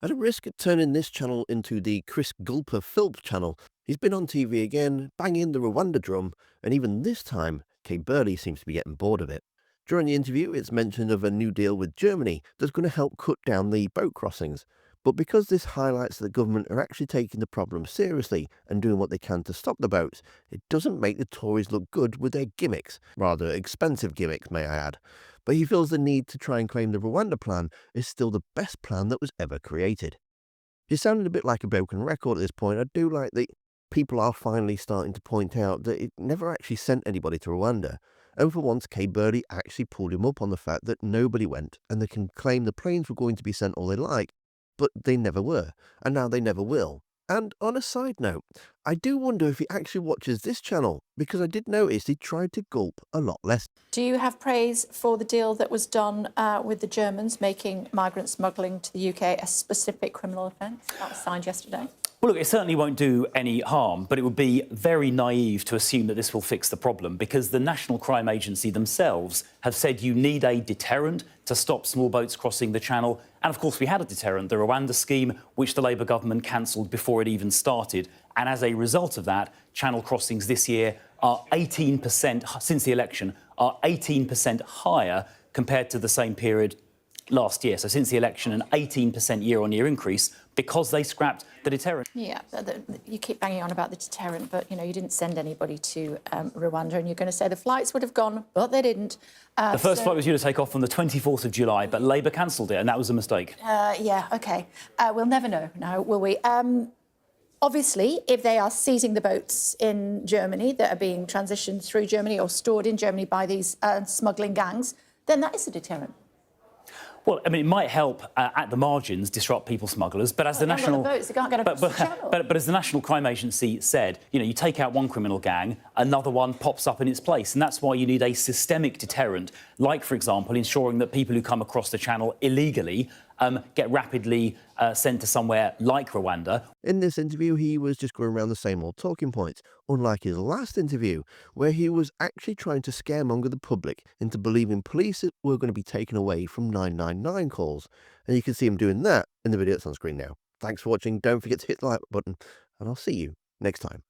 At a risk of turning this channel into the Chris Gulper Philp channel, he's been on TV again, banging the Rwanda drum, and even this time, Kay Burley seems to be getting bored of it. During the interview, it's mentioned of a new deal with Germany that's going to help cut down the boat crossings. But because this highlights that the government are actually taking the problem seriously and doing what they can to stop the boats, it doesn't make the Tories look good with their gimmicks, rather expensive gimmicks, may I add. But he feels the need to try and claim the Rwanda plan is still the best plan that was ever created. He's sounding a bit like a broken record at this point. I do like that people are finally starting to point out that it never actually sent anybody to Rwanda. And for once, Kay Burley actually pulled him up on the fact that nobody went, and they can claim the planes were going to be sent all they like, but they never were, and now they never will. And on a side note, I do wonder if he actually watches this channel, because I did notice he tried to gulp a lot less. Do you have praise for the deal that was done with the Germans, making migrant smuggling to the UK a specific criminal offence? That was signed yesterday. Well, look, it certainly won't do any harm, but it would be very naive to assume that this will fix the problem, because the National Crime Agency themselves have said you need a deterrent to stop small boats crossing the channel. And of course, we had a deterrent, the Rwanda scheme, which the Labour government cancelled before it even started. And as a result of that, channel crossings this year are 18%, since the election, are 18% higher compared to the same period last year. So since the election, an 18% year-on-year increase because they scrapped the deterrent. Yeah, you keep banging on about the deterrent, but, you didn't send anybody to Rwanda, and you're going to say the flights would have gone, but they didn't. The first flight was due to take off on the 24th of July, but Labour cancelled it, and that was a mistake. Yeah, OK. We'll never know now, will we? Obviously, if they are seizing the boats in Germany that are being transitioned through Germany or stored in Germany by these smuggling gangs, then that is a deterrent. Well, I mean, it might help at the margins disrupt people smugglers, but as the national boats, they can't get across the channel. But as the National Crime Agency said, you take out one criminal gang, another one pops up in its place, and that's why you need a systemic deterrent, like, for example, ensuring that people who come across the channel illegally get rapidly sent to somewhere like Rwanda. In this interview, he was just going around the same old talking points, unlike his last interview, where he was actually trying to scaremonger the public into believing police were going to be taken away from 999 calls. And you can see him doing that in the video that's on screen now. Thanks for watching. Don't forget to hit the like button, and I'll see you next time.